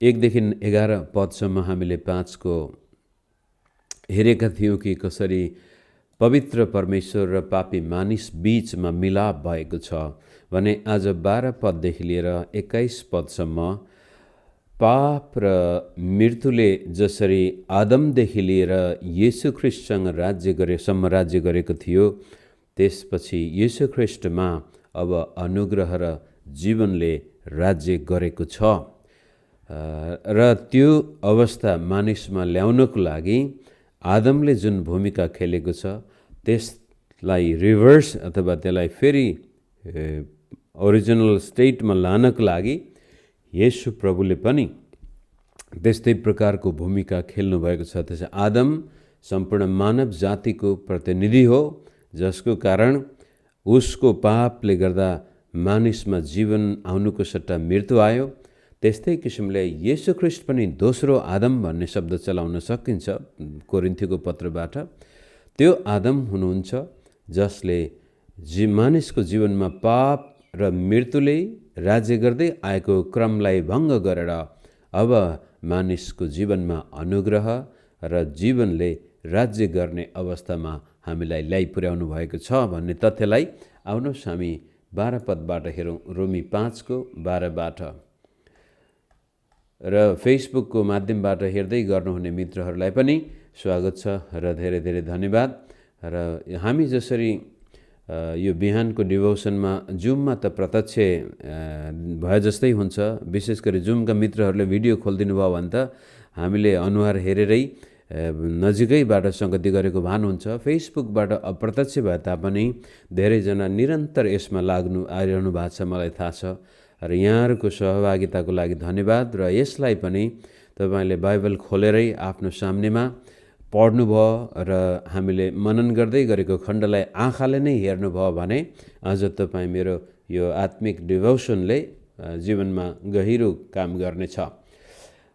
1 देखि 11 पदसम्म हामीले 5 को हेरेका थियौँ कि कसरी पवित्र परमेश्वर र पापी मानिस बीचमा मिलाप भएको छ भने आज 12 पददेखि लिएर 21 पदसम्म पाप र मृत्युले जसरी आदमदेखि लिएर येशू ख्रिस्टसँग राज्य गरेको थियो, त्यसपछि येशू ख्रिस्टमा अब अनुग्रह र जीवनले राज्य गरेको छ। र त्यो अवस्था मानिसमा ल्याउनको लागि आदमले जुन भूमिका खेलेको छ त्यसलाई रिभर्स अथवा त्यसलाई फेरि ओरिजिनल स्टेटमा लानको लागि येशू प्रभुले पनि त्यस्तै प्रकारको भूमिका खेल्नु भएको छ। त्यसै आदम सम्पूर्ण मानव जातिको प्रतिनिधि हो, जसको कारण उसको पापले गर्दा मानिसमा जीवन आउनुको सट्टा मृत्यु आयो। त्यस्तै किसिमले येशू ख्रिस्ट पनि दोस्रो आदम भन्ने शब्द चलाउन सकिन्छ कोरिन्थीको पत्रबाट। त्यो आदम हुनुहुन्छ जसले मानिसको जीवनमा पाप र मृत्युले राज्य गर्दै आएको क्रमलाई भङ्ग गरेर अब मानिसको जीवनमा अनुग्रह र जीवनले राज्य गर्ने अवस्थामा हामीलाई ल्याइ पुर्याउनु भएको छ भन्ने तथ्यलाई आउनुहोस् हामी 12 पदबाट हेरौँ, रोमी 5 को 12बाट। र फेसबुकको माध्यमबाट हेर्दै गर्नुहुने मित्रहरूलाई पनि स्वागत छ र धेरै धेरै धन्यवाद। र हामी जसरी यो बिहानको डिभोसनमा जुममा त प्रत्यक्ष भए जस्तै हुन्छ, विशेष गरी जुमका मित्रहरूले भिडियो खोलिदिनु भयो भने त हामीले अनुहार हेरेरै नजिकैबाट सङ्गति गरेको भानुहुन्छ। फेसबुकबाट अप्रत्यक्ष भए तापनि धेरैजना निरन्तर यसमा आइरहनु भएको छ, मलाई थाहा छ। र यहाँहरूको सहभागिताको लागि धन्यवाद। र यसलाई पनि तपाईँले बाइबल खोलेरै आफ्नो सामनेमा पढ्नुभयो र हामीले मनन गर्दै गरेको खण्डलाई आँखाले नै हेर्नुभयो भने आज तपाईँ मेरो यो आत्मिक डिभोसनले जीवनमा गहिरो काम गर्नेछ।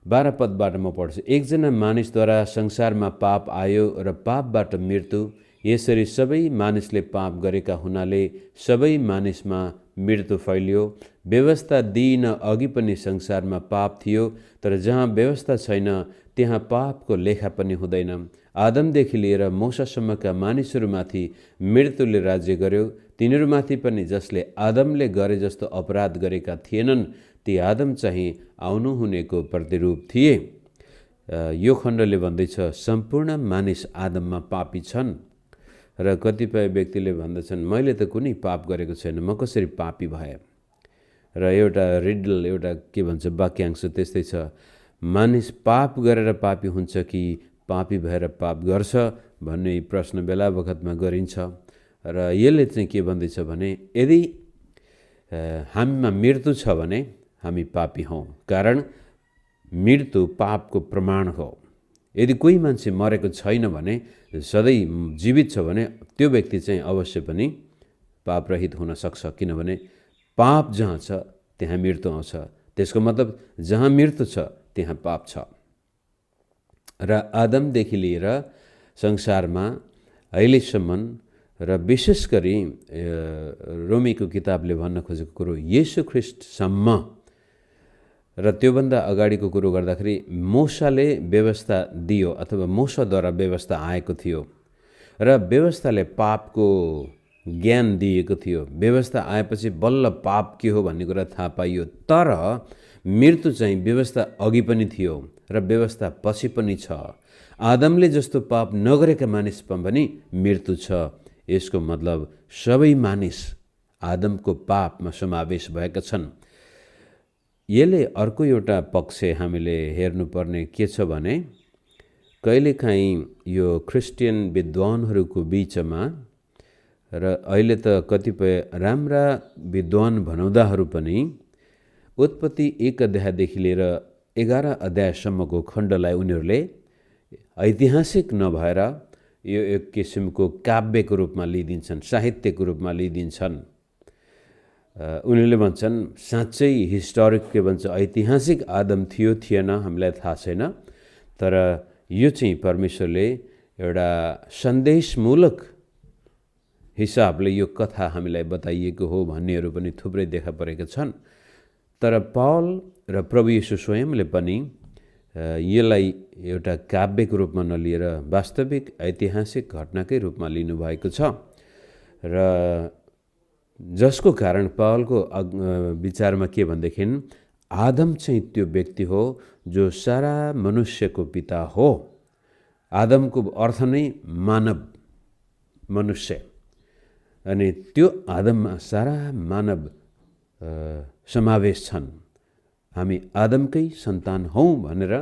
12 पदबाट म पढ्छु। एकजना मानिसद्वारा संसारमा पाप आयो र पापबाट मृत्यु, यसरी सबै मानिसले पाप गरेका हुनाले सबै मानिसमा मृत्यु फैलियो। व्यवस्था दिइन अघि पनि संसारमा पाप थियो, तर जहाँ व्यवस्था छैन त्यहाँ पापको लेखा पनि हुँदैन। आदमदेखि लिएर मूसासम्मका मानिसहरूमाथि मृत्युले राज्य गर्यो, तिनीहरूमाथि पनि जसले आदमले गरे जस्तो अपराध गरेका थिएनन्, ती आदम चाहिँ आउनु हुनेको प्रतिरूप थिए। यो खण्डले भन्दैछ सम्पूर्ण मानिस आदममा पापी छन्। र कतिपय व्यक्तिले भन्दछन् मैले त कुनै पाप गरेको छैन, म कसरी पापी भए। र एउटा रिडल, एउटा के भन्छ वाक्यांश त्यस्तै छ, मानिस पाप गरेर पापी हुन्छ कि पापी भएर पाप गर्छ भन्ने प्रश्न बेला बखतमा गरिन्छ। र यसले चाहिँ के भन्दैछ भने यदि हामीमा मृत्यु छ भने हामी पापी हौँ, कारण मृत्यु पापको प्रमाण हो। यदि कोही मान्छे मरेको छैन भने, सधैँ जीवित छ भने त्यो व्यक्ति चाहिँ अवश्य पनि पापरहित हुन सक्छ, किनभने पाप जहाँ छ त्यहाँ मृत्यु आउँछ। त्यसको मतलब जहाँ मृत्यु छ त्यहाँ पाप छ। र आदमदेखि लिएर संसारमा अहिलेसम्म र विशेष गरी रोमीको किताबले भन्न खोजेको कुरो येशू ख्रिस्टसम्म र त्योभन्दा अगाडिको कुरो गर्दाखेरि मूसाले व्यवस्था दियो अथवा मूसाद्वारा व्यवस्था आएको थियो र व्यवस्थाले पापको ज्ञान दिएको थियो। व्यवस्था आएपछि बल्ल पाप के हो भन्ने कुरा थाहा पाइयो। तर मृत्यु चाहिँ व्यवस्था अघि पनि थियो र व्यवस्था पछि पनि छ। आदमले जस्तो पाप नगरेका मानिसमा पनि मृत्यु छ। यसको मतलब सबै मानिस आदमको पापमा समावेश भएका छन्। यसले अर्को एउटा पक्ष हामीले हेर्नुपर्ने के छ भने कहिलेकाहीँ यो क्रिस्चियन विद्वानहरूको बीचमा र अहिले त कतिपय राम्रा विद्वान भनाउँदाहरू पनि उत्पत्ति 1 अध्यायदेखि लिएर 11 अध्यायसम्मको खण्डलाई उनीहरूले ऐतिहासिक नभएर यो एक किसिमको काव्यको रूपमा लिइदिन्छन्, साहित्यको रूपमा लिइदिन्छन्। उनीहरूले भन्छन् साँच्चै हिस्टोरिक के भन्छ ऐतिहासिक आदम थियो थिएन हामीलाई थाहा छैन, तर यो चाहिँ परमेश्वरले एउटा सन्देशमूलक हिसाबले यो कथा हामीलाई बताइएको हो भन्नेहरू पनि थुप्रै देखा परेका छन्। तर पौल र प्रभु येशू स्वयंले पनि यसलाई एउटा काव्यको रूपमा नलिएर वास्तविक ऐतिहासिक घटनाकै रूपमा लिनुभएको छ र जसको कारण पावलको विचारमा के भनेदेखि आदम चाहिँ त्यो व्यक्ति हो जो सारा मनुष्यको पिता हो। आदमको अर्थ नै मानव मनुष्य, अनि त्यो आदममा सारा मानव समावेश छन्। हामी आदमकै सन्तान हौँ भनेर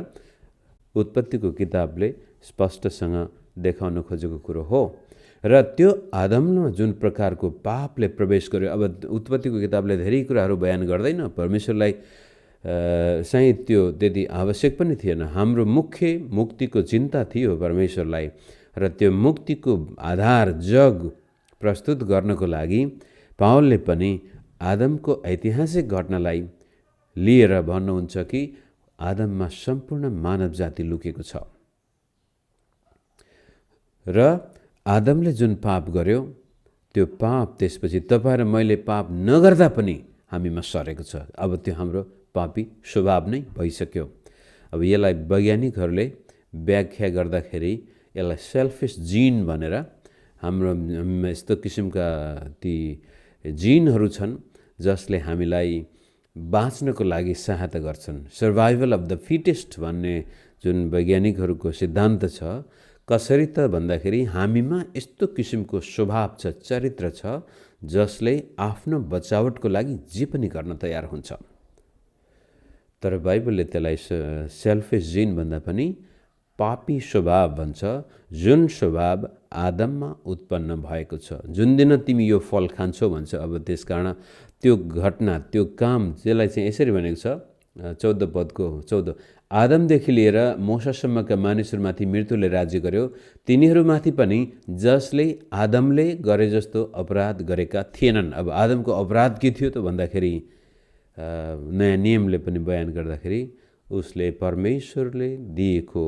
उत्पत्तिको किताबले स्पष्टसँग देखाउन खोजेको कुरो हो। र त्यो आदममा जुन प्रकारको पापले प्रवेश गर्यो, अब उत्पत्तिको किताबले धेरै कुराहरू बयान गर्दैन, परमेश्वरलाई चाहिँ त्यो त्यति आवश्यक पनि थिएन। हाम्रो मुख्य मुक्तिको चिन्ता थियो परमेश्वरलाई, र त्यो मुक्तिको आधार जग प्रस्तुत गर्नको लागि पावलले पनि आदमको ऐतिहासिक घटनालाई लिएर भन्नुहुन्छ कि आदममा सम्पूर्ण मानव जाति लुकेको छ र आदमले जुन पाप गर्यो त्यो पाप त्यसपछि तपाईँ र मैले पाप नगर्दा पनि हामीमा सरेको छ। अब त्यो हाम्रो पापी स्वभाव नै भइसक्यो। अब यसलाई वैज्ञानिकहरूले व्याख्या गर्दाखेरि यसलाई सेल्फिस जिन भनेर, हाम्रो यस्तो किसिमका ती जिनहरू छन् जसले हामीलाई बाँच्नको लागि सहायता गर्छन्। सर्भाइभल अफ द फिटेस्ट भन्ने जुन वैज्ञानिकहरूको सिद्धान्त छ, कसरी त भन्दाखेरि हामीमा यस्तो किसिमको स्वभाव छ, चरित्र छ, जसले आफ्नो बचावटको लागि जे पनि गर्न तयार हुन्छ। तर बाइबलले त्यसलाई सेल्फिस जिन भन्दा पनि पापी स्वभाव भन्छ, जुन स्वभाव आदममा उत्पन्न भएको छ। जुन दिन तिमी यो फल खान्छौ भन्छ। अब त्यस कारण त्यो घटना, त्यो काम, त्यसलाई चाहिँ यसरी भनेको छ 14 पदको 14, आदमदेखि लिएर मोसासम्मका मानिसहरूमाथि मृत्युले राज्य गर्यो, तिनीहरूमाथि पनि जसले आदमले गरे जस्तो अपराध गरेका थिएनन्। अब आदमको अपराध के थियो त भन्दाखेरि नयाँ नियमले पनि बयान गर्दाखेरि उसले परमेश्वरले दिएको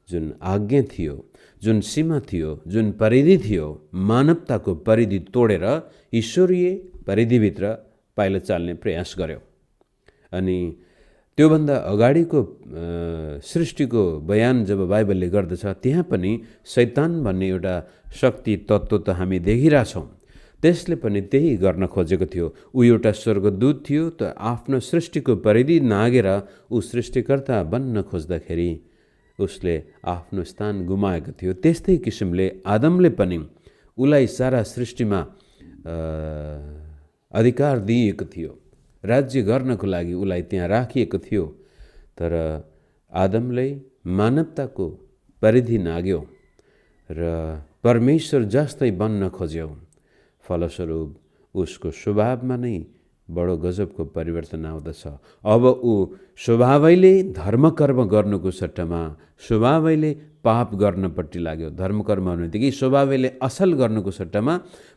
जुन आज्ञा थियो, जुन सीमा थियो, जुन परिधि थियो, मानवताको परिधि तोडेर ईश्वरीय परिधिभित्र पाइला चाल्ने प्रयास गर्यो। अनि त्योभन्दा अगाडिको सृष्टिको बयान जब बाइबलले गर्दछ, त्यहाँ पनि शैतान भन्ने एउटा शक्ति तत्त्व त हामी देखिरहेछौँ। त्यसले पनि त्यही गर्न खोजेको थियो। ऊ एउटा स्वर्गदूत थियो, त आफ्नो सृष्टिको परिधि नागेर ऊ सृष्टिकर्ता बन्न खोज्दाखेरि उसले आफ्नो स्थान गुमाएको थियो। त्यस्तै किसिमले आदमले पनि उसलाई सारा सृष्टिमा अधिकार दिएको थियो, राज्य गर्नको लागि उसलाई त्यहाँ राखिएको थियो। तर आदमले मानवताको परिधि नाग्यो र परमेश्वर जस्तै बन्न खोज्यो। फलस्वरूप उसको स्वभावमा नै बडो गजबको परिवर्तन आउँदछ। अब ऊ स्वभावैले धर्मकर्म गर्नुको सट्टामा स्वभावैले पाप गर्नपट्टि लाग्यो। धर्मकर्म भनेदेखि स्वभावैले असल गर्नुको सट्टामा,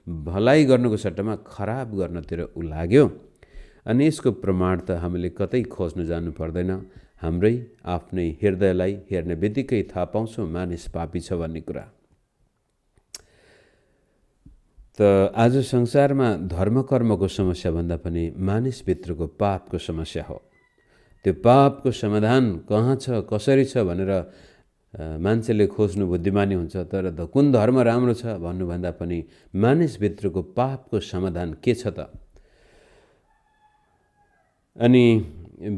भलाइ गर्नुको सट्टामा खराब गर्नतिर ऊ लाग्यो। अनि यसको प्रमाण त हामीले कतै खोज्न जानु पर्दैन, हाम्रै आफ्नै हृदयलाई हेर्ने बित्तिकै थाहा पाउँछौँ मानिस पापी छ भन्ने कुरा। त आज संसारमा धर्मकर्मको समस्या भन्दा पनि मानिसभित्रको पापको समस्या हो। त्यो पापको समाधान कहाँ छ, कसरी छ भनेर मान्छेले खोज्नु बुद्धिमानी हुन्छ। तर कुन धर्म राम्रो छ भन्नुभन्दा पनि मानिसभित्रको पापको समाधान के छ त। अनि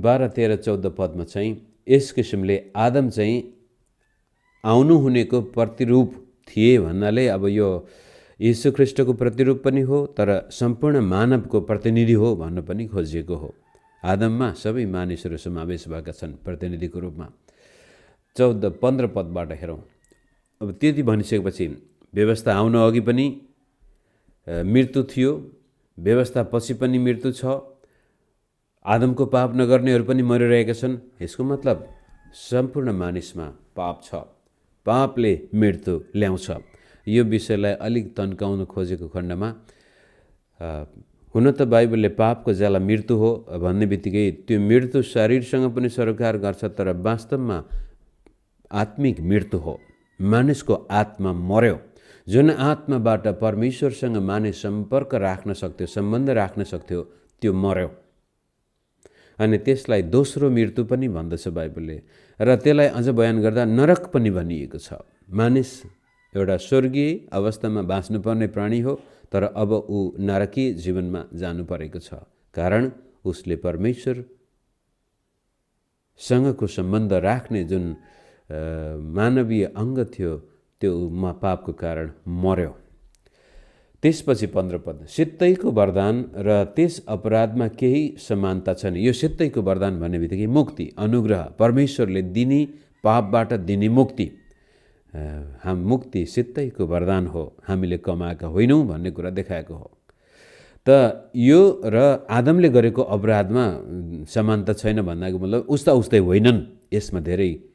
12, 13, 14 पदमा चाहिँ यस किसिमले आदम चाहिँ आउनु हुनेको प्रतिरूप थिए भन्नाले अब यो यीशु ख्रीष्टको प्रतिरूप पनि हो, तर सम्पूर्ण मानवको प्रतिनिधि हो भन्न पनि खोजिएको हो। आदममा सबै मानिसहरू समावेश भएका छन् प्रतिनिधिको रूपमा। 14, 15 पदबाट हेरौँ। अब त्यति भनिसकेपछि व्यवस्था आउन अघि पनि मृत्यु थियो, व्यवस्था पछि पनि मृत्यु छ, आदमको पाप नगर्नेहरू पनि मरिरहेका छन्। यसको मतलब सम्पूर्ण मानिसमा पाप छ, पापले मृत्यु ल्याउँछ। यो विषयलाई अलिक तन्काउन खोजेको खण्डमा हुन त बाइबलले पापको ज्याला मृत्यु हो भन्ने बित्तिकै त्यो मृत्यु शरीरसँग पनि सरोकार गर्छ, तर वास्तवमा आत्मिक मृत्यु हो। मानिसको आत्मा मर्यो। जुन आत्माबाट परमेश्वरसँग मानिस सम्पर्क राख्न सक्थ्यो, सम्बन्ध राख्न सक्थ्यो, त्यो मर्यो। अनि त्यसलाई दोस्रो मृत्यु पनि भन्दछ बाइबलले। र त्यसलाई अझ बयान गर्दा नरक पनि भनिएको छ। मानिस एउटा स्वर्गीय अवस्थामा बाँच्नुपर्ने प्राणी हो, तर अब ऊ नरकीय जीवनमा जानु परेको छ, कारण उसले परमेश्वरसँगको सम्बन्ध राख्ने जुन मानवीय अङ्ग थियो त्यो पापको कारण मर्यो। त्यसपछि 15 पद, सित्तैको वरदान र त्यस अपराधमा केही समानता छैन। यो सित्तैको वरदान भन्ने बित्तिकै मुक्ति, अनुग्रह, परमेश्वरले दिने पापबाट दिने मुक्ति। मुक्ति सित्तैको वरदान हो, हामीले कमाएका होइनौँ भन्ने कुरा देखाएको हो। त यो र आदमले गरेको अपराधमा समानता छैन भन्दाको मतलब उस्ता उस्तै होइनन्, यसमा धेरै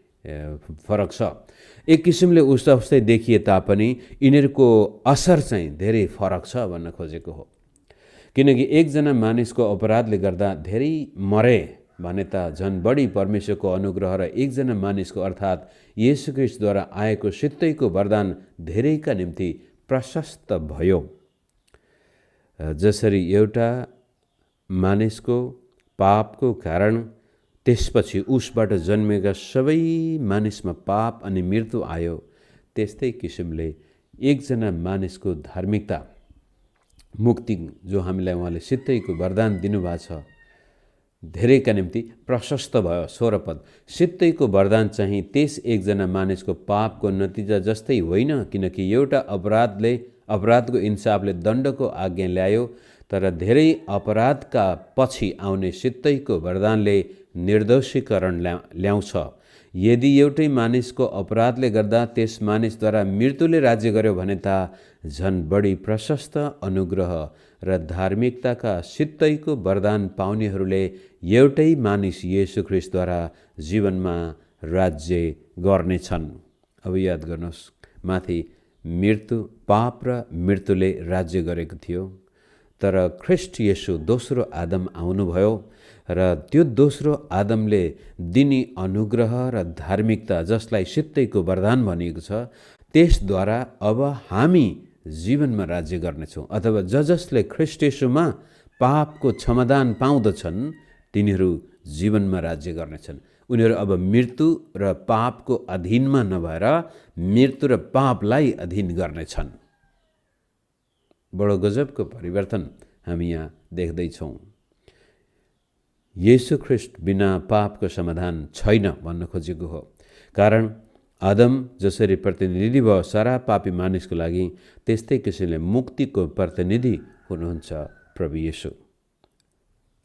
फरक छ। एक किसिमले उस्ता उस्तै देखिए तापनि यिनीहरूको असर चाहिँ धेरै फरक छ भन्न खोजेको हो। किनकि एकजना मानिसको अपराधले गर्दा धेरै मरे भने त झन् बढी परमेश्वरको अनुग्रह र एकजना मानिसको अर्थात् येशू ख्रीष्टद्वारा आएको सित्तैको वरदान धेरैका निम्ति प्रशस्त भयो। जसरी एउटा मानिसको पापको कारण त्यसपछि उसबाट जन्मेका सबै मानिसमा पाप अनि मृत्यु आयो, त्यस्तै किसिमले एकजना मानिसको धार्मिकता मुक्ति जो हामीलाई उहाँले सित्तैको वरदान दिनुभएको छ धेरैका निम्ति प्रशस्त भयो। 16 पद, सित्तैको वरदान चाहिँ त्यस एकजना मानिसको पापको नतिजा जस्तै होइन, किनकि एउटा अपराधको इन्साफले दण्डको आज्ञा ल्यायो, तर धेरै अपराधका पछि आउने सित्तैको वरदानले निर्दोषीकरण ल्याउँछ। यदि एउटै मानिसको अपराधले गर्दा त्यस मानिसद्वारा मृत्युले राज्य गर्यो भने त झन् बढी प्रशस्त अनुग्रह र धार्मिकताका सित्तैको वरदान पाउनेहरूले एउटै मानिस येशू ख्रीष्टद्वारा जीवनमा राज्य गर्नेछन्। अब याद गर्नुहोस्, माथि मृत्यु, पाप र मृत्युले राज्य गरेको थियो, तर ख्रीष्ट येशू दोस्रो आदम आउनुभयो र त्यो दोस्रो आदमले दिने अनुग्रह र धार्मिकता जसलाई सित्तैको वरदान भनिएको छ, त्यसद्वारा अब हामी जीवनमा राज्य गर्नेछौँ। अथवा जसले ख्रीष्ट येशूमा पापको क्षमादान पाउँदछन् तिनीहरू जीवनमा राज्य गर्नेछन्। उनीहरू अब मृत्यु र पापको अधीनमा नभएर मृत्यु र पापलाई अधीन गर्नेछन्। बडो गजबको परिवर्तन हामी यहाँ देख्दैछौँ। येशू ख्रीष्ट बिना पापको समाधान छैन भन्न खोजेको हो। कारण आदम जसरी प्रतिनिधि भयो सारा पापी मानिसको लागि, त्यस्तै किसिमले मुक्तिको प्रतिनिधि हुनुहुन्छ प्रभु येशू।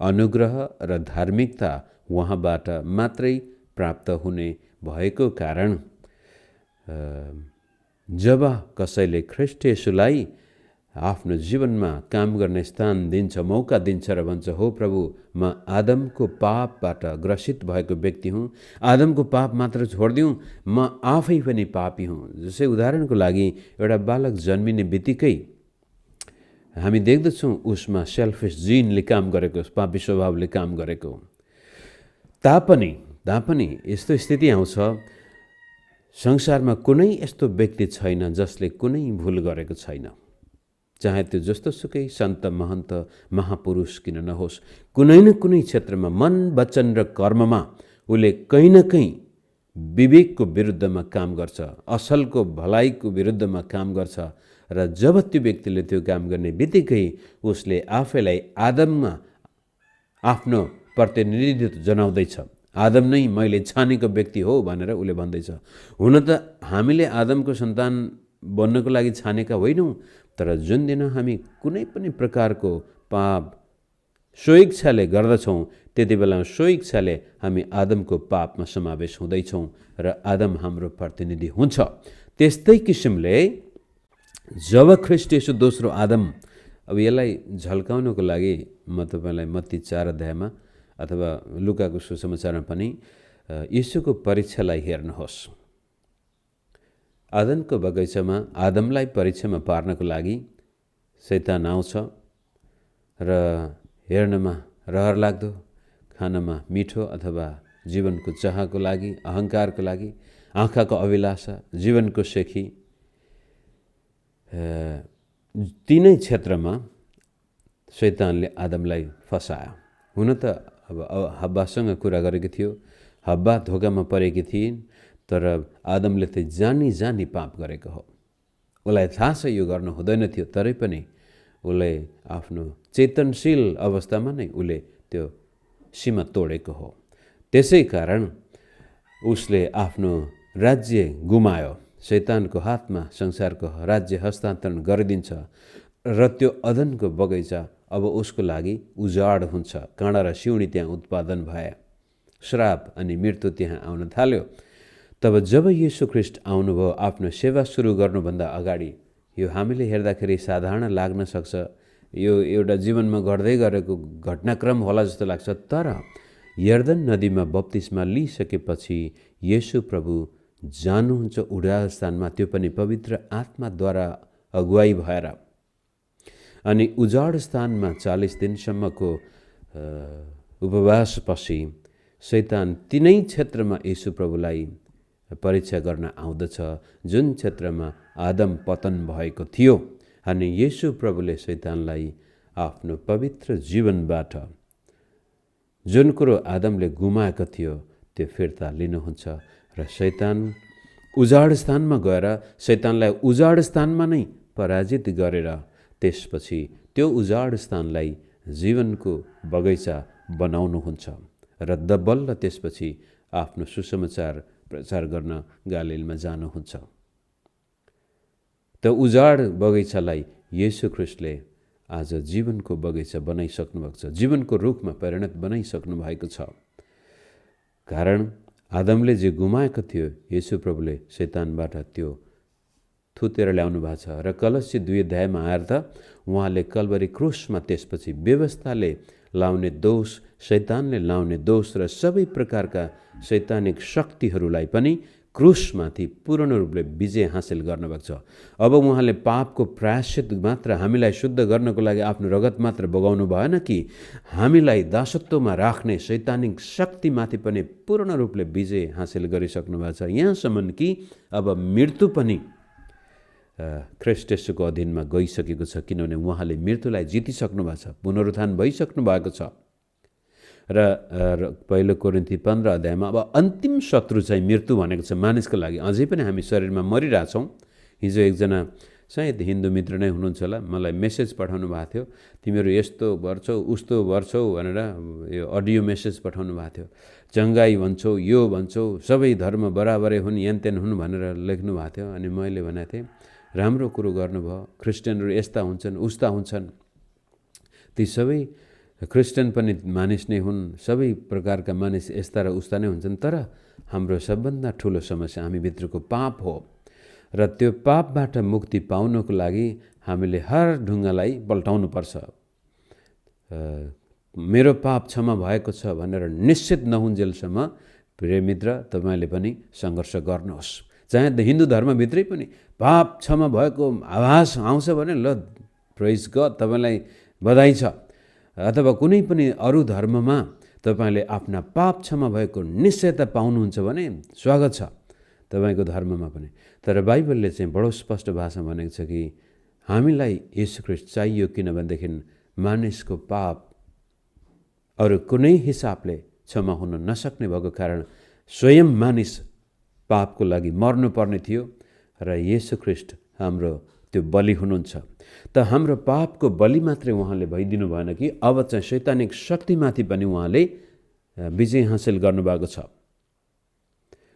अनुग्रह र धार्मिकता उहाँबाट मात्रै प्राप्त हुने भएको कारण जब कसैले ख्रीष्ट येशूलाई आफ्नो जीवनमा काम गर्ने स्थान दिन्छ, मौका दिन्छ र भन्छ, हो प्रभु, म आदमको पापबाट ग्रसित भएको व्यक्ति हुँ, आदमको पाप मात्र छोडिदिउँ, म आफै पनि पापी हुँ। जस्तै उदाहरणको लागि एउटा बालक जन्मिने बित्तिकै हामी देख्दछौँ उसमा सेल्फिस जिनले काम गरेको, पापी स्वभावले काम गरेको। तापनि यस्तो स्थिति आउँछ, संसारमा कुनै यस्तो व्यक्ति छैन जसले कुनै भुल गरेको छैन, चाहे त्यो जस्तो सुकै सन्त महन्त महापुरुष किन नहोस्। कुनै न कुनै क्षेत्रमा मन, वचन र कर्ममा उसले कहीँ न कहीँ विवेकको विरुद्धमा काम गर्छ, असलको भलाइको विरुद्धमा काम गर्छ। र जब त्यो व्यक्तिले त्यो काम गर्ने बित्तिकै उसले आफैलाई आदममा आफ्नो प्रतिनिधित्व जनाउँदैछ। आदम नै मैले छानेको व्यक्ति हो भनेर उसले भन्दैछ। हुन त हामीले आदमको सन्तान बन्नको लागि छानेका होइनौँ, तर जुन दिन हामी कुनै पनि प्रकारको पाप स्वेच्छाले गर्दछौँ, त्यति बेला स्वेच्छाले हामी आदमको पापमा समावेश हुँदैछौँ र आदम हाम्रो प्रतिनिधि हुन्छ। त्यस्तै किसिमले जब ख्रीष्ट येशू दोस्रो आदम, अब यसलाई झल्काउनको लागि म तपाईँलाई मत्ती 4 अध्यायमा अथवा लुकाको सुसमाचारमा पनि येशूको परीक्षालाई हेर्नुहोस्। आदमको बगैँचामा आदमलाई परीक्षामा पार्नको लागि शैतान आउँछ र हेर्नमा रहर लाग्दो, खानमा मिठो अथवा जीवनको चाहको लागि, अहङ्कारको लागि, आँखाको अभिलाषा, जीवनको सेखी, तीनै क्षेत्रमा शैतानले आदमलाई फसायो। हुन त अब हब्बासँग कुरा गरेको थियो। हब्बा धोकामा परेकी थिइन्, तर आदमले चाहिँ जानी जानी पाप गरेको हो। उसलाई थाहा छ यो गर्नु हुँदैन थियो, तरै पनि उसले आफ्नो चेतनशील अवस्थामा नै उसले त्यो सीमा तोडेको हो। त्यसै कारण उसले आफ्नो राज्य गुमायो, शैतानको हातमा संसारको राज्य हस्तान्तरण गरिदिन्छ र त्यो अदनको बगैँचा अब उसको लागि उजाड हुन्छ। काँडा र सिउनी त्यहाँ उत्पादन भए, श्राप अनि मृत्यु त्यहाँ आउन थाल्यो। तब जब येशू ख्रीष्ट आउनुभयो आफ्नो सेवा सुरु गर्नुभन्दा अगाडि, यो हामीले हेर्दाखेरि साधारण लाग्न सक्छ, यो एउटा जीवनमा घट्दै गरेको घटनाक्रम होला जस्तो लाग्छ। तर यर्दन नदीमा बप्तिस्मा लिइसकेपछि येशू प्रभु जानुहुन्छ उडाल स्थानमा, त्यो पनि पवित्र आत्माद्वारा अगुवाई भएर। अनि उजाड स्थानमा 40 दिनसम्मको उपवासपछि शैतान तिनै क्षेत्रमा येशू प्रभुलाई परीक्षा गर्न आउँदछ, जुन क्षेत्रमा आदम पतन भएको थियो। अनि येशू प्रभुले शैतानलाई आफ्नो पवित्र जीवनबाट जुन कुरो आदमले गुमाएको थियो त्यो फिर्ता लिनुहुन्छ र शैतान उजाड स्थानमा गएर शैतानलाई उजाड स्थानमा नै पराजित गरेर त्यसपछि त्यो उजाड स्थानलाई जीवनको बगैँचा बनाउनुहुन्छ र बल्ल त्यसपछि आफ्नो सुसमाचार प्रचार गर्न गालिलमा जानुहुन्छ। त उजाड बगैँचालाई येशू ख्रीष्टले आज जीवनको बगैँचा बनाइसक्नु भएको छ, जीवनको रुखमा परिणत बनाइसक्नु भएको छ। कारण आदमले जे गुमाएको थियो येशू प्रभुले शैतानबाट त्यो थुतेर ल्याउनु भएको छ। र कलसी 2 अध्यायमा आएर त उहाँले कल्वरी क्रुसमा त्यसपछि व्यवस्थाले लाउने दोष, शैतानले लाउने दोष र सबै प्रकारका शैतानिक शक्तिहरूलाई पनि क्रुसमाथि पूर्ण रूपले विजय हासिल गर्नुभएको छ। अब उहाँले पापको प्रायश्चित मात्र हामीलाई शुद्ध गर्नको लागि आफ्नो रगत मात्र बगाउनु भएन कि हामीलाई दासत्वमा राख्ने शैतानिक शक्तिमाथि पनि पूर्ण रूपले विजय हासिल गरिसक्नु भएको छ। यहाँसम्म कि अब मृत्यु पनि ख्रीष्ट येशूको अधीनमा गइसकेको छ, किनभने उहाँले मृत्युलाई जितिसक्नु भएको छ, पुनरुत्थान भइसक्नु भएको छ। र पहिलो कोरिन्थी 15 अध्यायमा अब अन्तिम शत्रु चाहिँ मृत्यु भनेको छ मानिसको लागि। अझै पनि हामी शरीरमा मरिरहेछौँ। हिजो एकजना सायद हिन्दू मित्र नै हुनुहुन्छ होला, मलाई मेसेज पठाउनु भएको थियो, तिमीहरू यस्तो गर्छौ उस्तो गर्छौ भनेर यो अडियो मेसेज पठाउनु भएको थियो। चङ्गाई भन्छौ, यो भन्छौ, सबै धर्म बराबरै हुन्, यानतेन हुन् भनेर लेख्नु भएको थियो। अनि मैले भनेको थिएँ राम्रो कुरो गर्नुभयो, क्रिस्चियनहरू यस्ता हुन्छन् उस्ता हुन्छन्, ती सबै क्रिस्चियन पनि मानिस नै हुन्, सबै प्रकारका मानिस यस्ता र उस्ता नै हुन्छन्। तर हाम्रो सबभन्दा ठुलो समस्या हामीभित्रको पाप हो र त्यो पापबाट मुक्ति पाउनको लागि हामीले हर ढुङ्गालाई पल्टाउनु पर्छ। मेरो पाप क्षमा भएको छ भनेर निश्चित नहुन्जेलसम्म प्रिय मित्र तपाईँले पनि सङ्घर्ष गर्नुहोस्। चाहे हिन्दू धर्मभित्रै पनि पाप क्षमा भएको आभास आउँछ भने ल प्रेज गड, तपाईँलाई बधाई छ। अथवा कुनै पनि अरू धर्ममा तपाईँले आफ्ना पाप क्षमा भएको निश्चयता पाउनुहुन्छ भने स्वागत छ तपाईँको धर्ममा पनि। तर बाइबलले चाहिँ बडो स्पष्ट भाषामा भनेको छ कि हामीलाई येशू ख्रीष्ट चाहियो, किनभनेदेखि मानिसको पाप अरू कुनै हिसाबले क्षमा हुन नसक्ने भएको कारण स्वयं मानिस पापको लागि मर्नुपर्ने थियो र येशू ख्रीष्ट हाम्रो त्यो बलि हुनुहुन्छ। त हाम्रो पापको बलि मात्रै उहाँले भइदिनु भएन कि अब चाहिँ शैतानिक शक्तिमाथि पनि उहाँले विजय हासिल गर्नुभएको छ।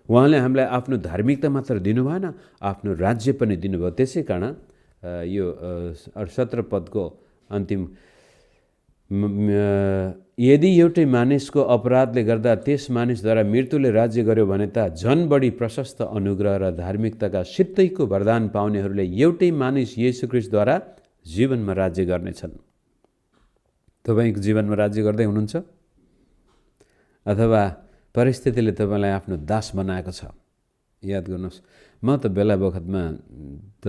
उहाँले हामीलाई आफ्नो धार्मिकता मात्र दिनु भएन, आफ्नो राज्य पनि दिनुभयो। त्यसै कारण यो 17 पदको अन्तिम, यदि एउटै मानिसको अपराधले गर्दा त्यस मानिसद्वारा मृत्युले राज्य गर्यो भने त झन बढी प्रशस्त अनुग्रह र धार्मिकताका सित्तैको वरदान पाउनेहरूले एउटै मानिस येशू ख्रीष्टद्वारा जीवनमा राज्य गर्नेछन्। तपाईँको जीवनमा राज्य गर्दै हुनुहुन्छ अथवा परिस्थितिले तपाईँलाई आफ्नो दास बनाएको छ? याद गर्नुहोस्, म त बेला बखतमा त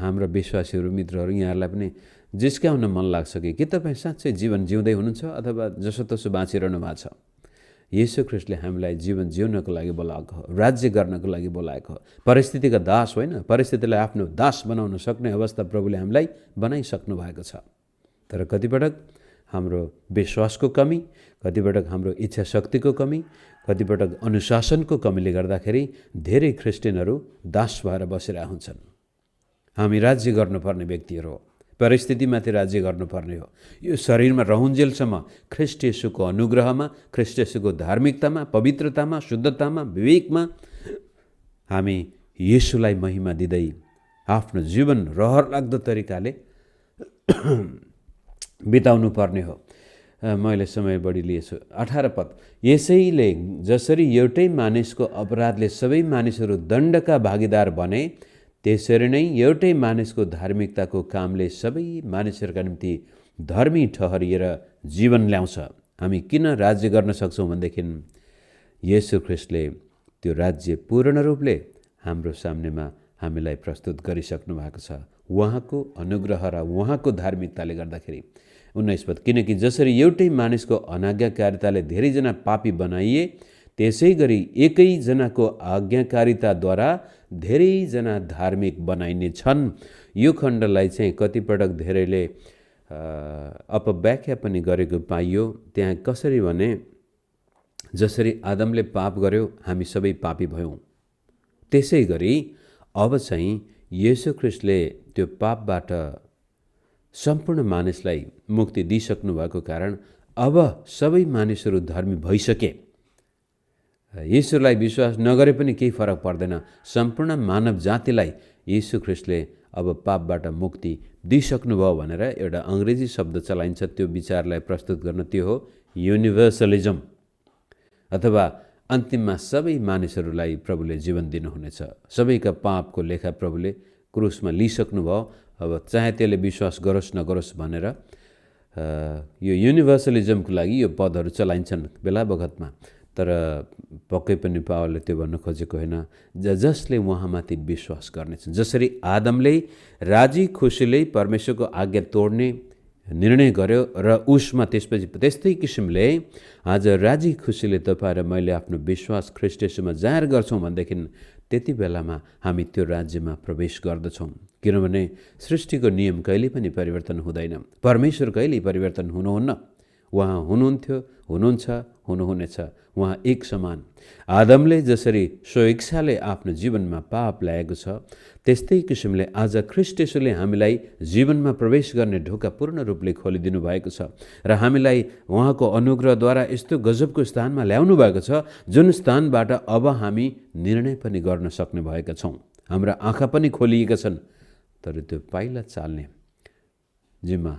हाम्रा विश्वासीहरू मित्रहरू यहाँहरूलाई पनि जिस्काउन मन लाग्छ कि तपाईँ साँच्चै जीवन जिउँदै हुनुहुन्छ अथवा जसोतसो बाँचिरहनु भएको छ? येशू ख्रीष्टले हामीलाई जीवन जिउनको लागि बोलाएको हो, राज्य गर्नको लागि बोलाएको हो। परिस्थितिका दास होइन, परिस्थितिलाई आफ्नो दास बनाउन सक्ने अवस्था प्रभुले हामीलाई बनाइसक्नु भएको छ। तर कतिपटक हाम्रो विश्वासको कमी, कतिपटक हाम्रो इच्छा शक्तिको कमी, कतिपटक अनुशासनको कमीले गर्दाखेरि धेरै ख्रिस्टियनहरू दास भएर बसिरहेका हुन्छन्। हामी राज्य गर्नुपर्ने व्यक्तिहरू हो, परिस्थितिमाथि राज्य गर्नुपर्ने हो। यो शरीरमा रहुन्जेलसम्म ख्रिस्ट येशूको अनुग्रहमा, ख्रिस्ट येशूको धार्मिकतामा, पवित्रतामा, शुद्धतामा, विवेकमा हामी येशूलाई महिमा दिँदै आफ्नो जीवन रहर लाग्दो तरिकाले बिताउनु पर्ने हो। मैले समय बढी लिएछु। 18 पद, यसैले जसरी एउटै मानिसको अपराधले सबै मानिसहरू दण्डका भागीदार बने, त्यसरी नै एउटै मानिसको धार्मिकताको कामले सबै मानिसहरूका निम्ति धर्मी ठहरिएर जीवन ल्याउँछ। हामी किन राज्य गर्न सक्छौँ भनेदेखि येशू ख्रिस्टले त्यो राज्य पूर्ण रूपले हाम्रो सामनेमा हामीलाई प्रस्तुत गरिसक्नु भएको छ। उहाँको अनुग्रह र उहाँको धार्मिकताले गर्दाखेरि। 19 पद, किनकि जसरी एउटै मानिसको अनाज्ञाकारिताले धेरैजना पापी बनाइए, त्यसै गरी एकैजनाको आज्ञाकारिताद्वारा धेरैजना धार्मिक बनाइने छन्। यो खण्डलाई चाहिँ कतिपटक धेरैले अपव्याख्या पनि गरेको पाइयो। त्यहाँ कसरी भने, जसरी आदमले पाप गर्यो हामी सबै पापी भयौँ, त्यसै गरी अब चाहिँ येशू ख्रिस्टले त्यो पापबाट सम्पूर्ण मानिसलाई मुक्ति दिइसक्नु भएको कारण अब सबै मानिसहरू धर्मी भइसके। येशूलाई विश्वास नगरे पनि केही फरक पर्दैन। सम्पूर्ण मानव जातिलाई येशू ख्रिस्टले अब पापबाट मुक्ति दिइसक्नुभयो भनेर एउटा अङ्ग्रेजी शब्द चलाइन्छ। त्यो विचारलाई प्रस्तुत गर्न त्यो हो युनिभर्सलिजम, अथवा अन्तिममा सबै मानिसहरूलाई प्रभुले जीवन दिनुहुनेछ। सबैका पापको लेखा प्रभुले क्रुसमा लिइसक्नुभयो। अब चाहे त्यसले विश्वास गरोस् नगरोस् भनेर यो युनिभर्सलिजमको लागि यो पदहरू चलाइन्छन् बेला बखतमा। तर पक्कै पनि पावलले त्यो भन्न खोजेको होइन। जसले उहाँमाथि विश्वास गर्नेछन्, जसरी आदमले राजी खुसीले परमेश्वरको आज्ञा तोड्ने निर्णय गर्यो र उसमा त्यसपछि त्यस्तै किसिमले आज राजी खुसीले तपाईँ र मैले आफ्नो विश्वास ख्रिस्ट येशूमा जाहेर गर्छौँ भनेदेखि त्यति बेलामा हामी त्यो राज्यमा प्रवेश गर्दछौँ। किनभने सृष्टिको नियम कहिले पनि परिवर्तन हुँदैन। परमेश्वर कहिल्यै परिवर्तन हुनुहुन्न। उहाँ हुनुहुन्थ्यो, हुनुहुन्छ, हुनुहुनेछ। उहाँ एक समान। आदमले जसरी स्वेच्छाले आफ्नो जीवनमा पाप ल्याएको छ, त्यस्तै किसिमले आज ख्रिस्ट येशूले हामीलाई जीवनमा प्रवेश गर्ने ढोका पूर्ण रूपले खोलिदिनु भएको छ र हामीलाई उहाँको अनुग्रहद्वारा यस्तो गजबको स्थानमा ल्याउनु भएको छ जुन स्थानबाट अब हामी निर्णय पनि गर्न सक्ने भएका छौँ। हाम्रा आँखा पनि खोलिएका छन्, तर त्यो पाइला चाल्ने जिम्मा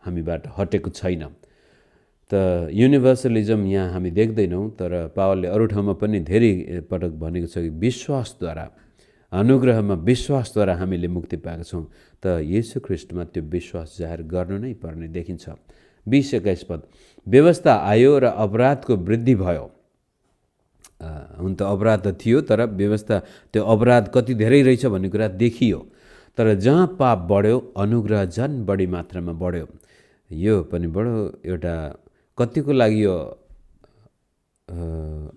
हामीबाट हटेको छैन। त युनिभर्सलिजम यहाँ हामी देख्दैनौँ, तर पावलले अरू ठाउँमा पनि धेरै पटक भनेको छ कि विश्वासद्वारा, अनुग्रहमा विश्वासद्वारा हामीले मुक्ति पाएका छौँ। त येशू ख्रिस्टमा त्यो विश्वास जाहेर गर्नु नै पर्ने देखिन्छ। 20-21 पद, व्यवस्था आयो र अपराधको वृद्धि भयो। हुन त अपराध त थियो, तर व्यवस्था त्यो अपराध कति धेरै रहेछ भन्ने कुरा देखियो। तर जहाँ पाप बढ्यो अनुग्रह झन् बढी मात्रामा बढ्यो। यो पनि बडो एउटा कतिको लागि यो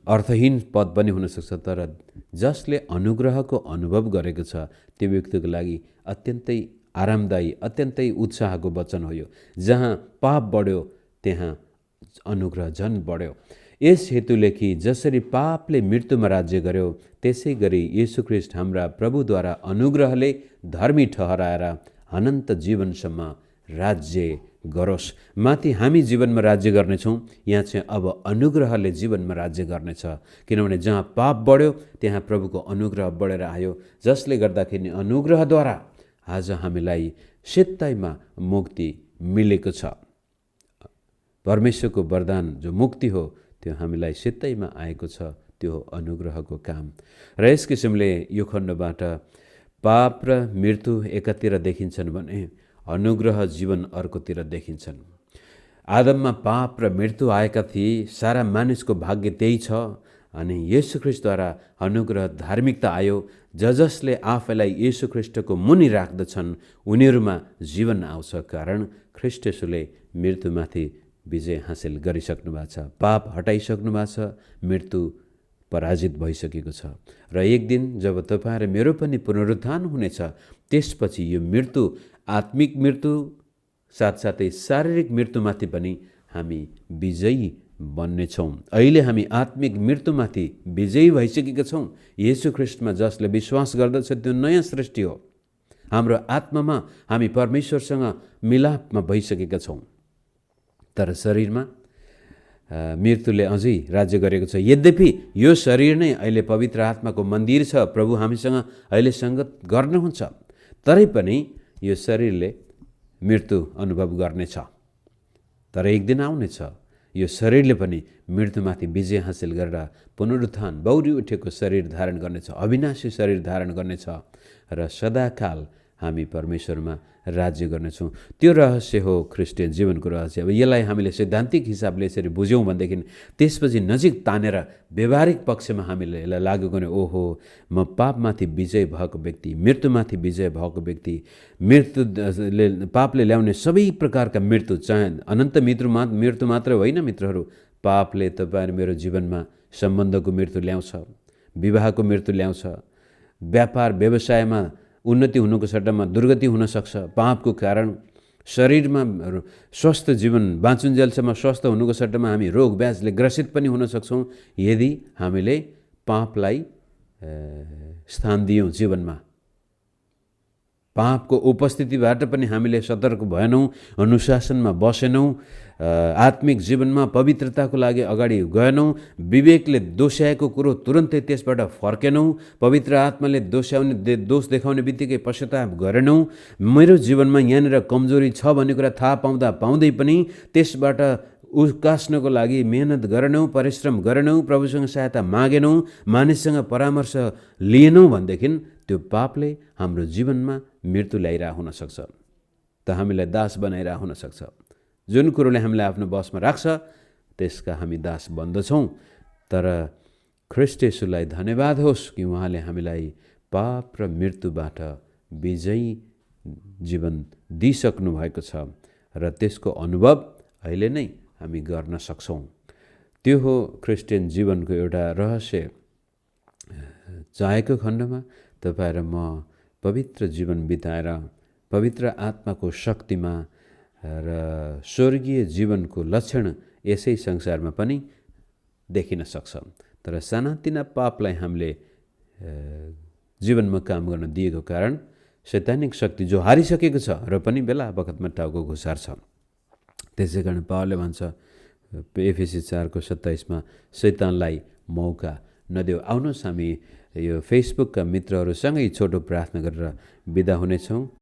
अर्थहीन पद पनि हुनसक्छ, तर जसले अनुग्रहको अनुभव गरेको छ त्यो व्यक्तिको लागि अत्यन्तै आरामदायी, अत्यन्तै उत्साहको वचन हो यो। जहाँ पाप बढ्यो त्यहाँ अनुग्रह झन् बढ्यो। यस हेतुले कि जसरी पापले मृत्युमा राज्य गर्यो, त्यसै गरी येशू ख्रिस्ट हाम्रा प्रभुद्वारा अनुग्रहले धर्मी ठहराएर अनन्त जीवनसम्म राज्य गरोस्। माथि हामी जीवनमा राज्य गर्नेछौँ, यहाँ चाहिँ अब अनुग्रहले जीवनमा राज्य गर्नेछ। किनभने जहाँ पाप बढ्यो त्यहाँ प्रभुको अनुग्रह बढेर आयो, जसले गर्दाखेरि अनुग्रहद्वारा आज हामीलाई सित्तैमा मुक्ति मिलेको छ। परमेश्वरको वरदान जो मुक्ति हो त्यो हामीलाई सित्तैमा आएको छ, त्यो अनुग्रहको काम। र यस किसिमले यो खण्डबाट पाप र मृत्यु एकातिर देखिन्छन् भने अनुग्रह जीवन अर्कोतिर देखिन्छन्। आदममा पाप र मृत्यु आएका थिए, सारा मानिसको भाग्य त्यही छ। अनि येशू ख्रिस्टद्वारा अनुग्रह धार्मिकता आयो। जसले आफैलाई येशू ख्रिस्टको मुनि राख्दछन् उनीहरूमा जीवन आउँछ, कारण ख्रिस्ट येशूले मृत्युमाथि विजय हासिल गरिसक्नु भएको छ, पाप हटाइसक्नु भएको छ, मृत्यु पराजित भइसकेको छ। र एक दिन जब तपाईँ र मेरो पनि पुनरुत्थान हुनेछ, त्यसपछि यो मृत्यु, आत्मिक मृत्यु, साथसाथै शारीरिक मृत्युमाथि पनि हामी विजयी बन्नेछौँ। अहिले हामी आत्मिक मृत्युमाथि विजयी भइसकेका छौँ। येशू ख्रीष्टमा जसले विश्वास गर्दछ त्यो नयाँ सृष्टि हो। हाम्रो आत्मामा हामी परमेश्वरसँग मिलापमा भइसकेका छौँ। तर शरीरमा मृत्युले अझै राज्य गरेको छ। यद्यपि यो शरीर नै अहिले पवित्र आत्माको मन्दिर छ, प्रभु हामीसँग अहिले सङ्गत गर्नुहुन्छ, तरै पनि यो शरीरले मृत्यु अनुभव गर्नेछ। तर एक दिन आउनेछ यो शरीरले पनि मृत्युमाथि विजय हासिल गरेर पुनरुत्थान बौरी उठेको शरीर धारण गर्नेछ, अविनाशी शरीर धारण गर्नेछ र सदाकाल हामी परमेश्वरमा राज्य गर्नेछौँ। त्यो रहस्य हो क्रिस्चियन जीवनको रहस्य। अब यसलाई हामीले सैद्धान्तिक हिसाबले यसरी बुझ्यौँ भनेदेखि त्यसपछि नजिक तानेर व्यवहारिक पक्षमा हामीले यसलाई लागू गर्ने, ओहो म पापमाथि विजय भएको व्यक्ति, मृत्युमाथि विजय भएको व्यक्ति, मृत्युले पापले ल्याउने सबै प्रकारका मृत्यु, चाहे अनन्त मृत्यु मात्र होइन मित्रहरू, पापले तपाईँ मेरो जीवनमा सम्बन्धको मृत्यु ल्याउँछ, विवाहको मृत्यु ल्याउँछ, व्यापार व्यवसायमा उन्नति हुनुको सट्टामा दुर्गति हुन सक्छ पापको कारण। शरीरमा स्वस्थ जीवन बाँचुन्जेलसम्म स्वस्थ हुनुको सट्टामा हामी रोग व्याधिले ग्रसित पनि हुन सक्छौँ यदि हामीले पापलाई स्थान दियौँ जीवनमा। पापको उपस्थितिबाट पनि हामीले सतर्क भएनौँ, अनुशासनमा बसेनौँ, आत्मिक जीवनमा पवित्रताको लागि अगाडि गएनौँ, विवेकले दोष्याएको कुरो तुरन्तै त्यसबाट फर्केनौँ, पवित्र आत्माले दोष देखाउने बित्तिकै पश्चाताप गरेनौँ, मेरो जीवनमा यहाँनिर कमजोरी छ भन्ने कुरा थाहा पाउँदै पनि त्यसबाट उकास्नको लागि मेहनत गरेनौँ, परिश्रम गरेनौँ, प्रभुसँग सहायता मागेनौँ, मानिससँग परामर्श लिएनौँ भनेदेखि त्यो पापले हाम्रो जीवनमा मृत्यु ल्याइरहेको हुनसक्छ, त हामीलाई दास बनाइरहेको हुनसक्छ। जुन कुरोले हामीलाई आफ्नो बसमा राख्छ त्यसका हामी दास बन्दछौँ। तर ख्रीष्ट येशूलाई धन्यवाद होस् कि उहाँले हामीलाई पाप र मृत्युबाट विजयी जीवन दिइसक्नु भएको छ र त्यसको अनुभव अहिले नै हामी गर्न सक्छौँ। त्यो हो क्रिस्चियन जीवनको एउटा रहस्य। चाहेको खण्डमा तपाईँ र म पवित्र जीवन बिताएर पवित्र आत्माको शक्तिमा र स्वर्गीय जीवनको लक्षण यसै संसारमा पनि देखिन सक्छ। तर सानातिना पापलाई हामीले जीवनमा काम गर्न दिएको कारण शैतानिक शक्ति जो हारिसकेको छ र पनि बेला बखतमा टाउको घुसार्छ। त्यसै कारण पावलले भन्छ एफेसी 4:27 शैतानलाई मौका नदेऊ। आउनुहोस् हामी यो फेसबुकका मित्रहरूसँगै छोटो प्रार्थना गरेर बिदा हुनेछौँ।